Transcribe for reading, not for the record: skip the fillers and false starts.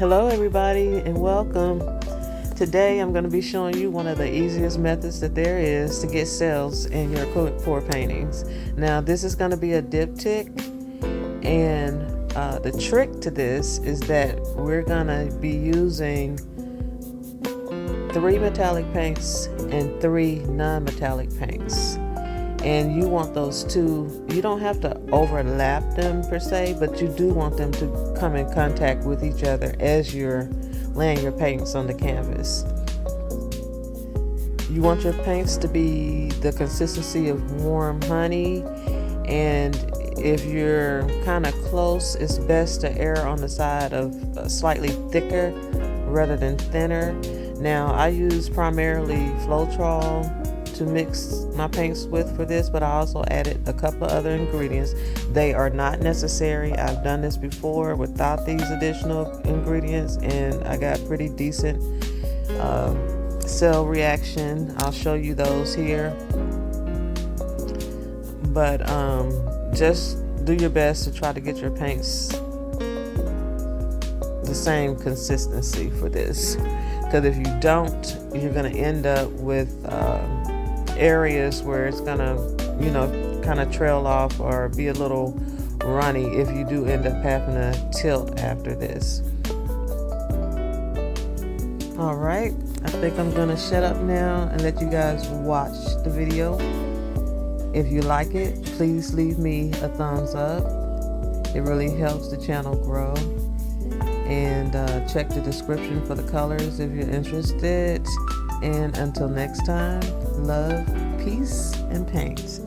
Hello everybody and welcome. Today I'm going to be showing you one of the easiest methods that there is to get cells in your acrylic pour paintings. Now this is going to be a diptych, and the trick to this is that we're going to be using 3 metallic paints and 3 non-metallic paints. And you want those two, you don't have to overlap them per se, but you do want them to come in contact with each other as you're laying your paints on the canvas. You want your paints to be the consistency of warm honey, and if you're kind of close, it's best to err on the side of slightly thicker rather than thinner. Now I use primarily Phathalo to mix my paints with for this, but I also added a couple of other ingredients. They are not necessary. I've done this before without these additional ingredients and I got pretty decent cell reaction. I'll show you those here, but just do your best to try to get your paints the same consistency for this, because if you don't, you're going to end up with areas where it's gonna, kind of trail off or be a little runny if you do end up having to tilt after this. All right, I think I'm gonna shut up now and let you guys watch the video. If you like it, please leave me a thumbs up. It really helps the channel grow. And check the description for the colors if you're interested. And until next time, love, peace, and paint.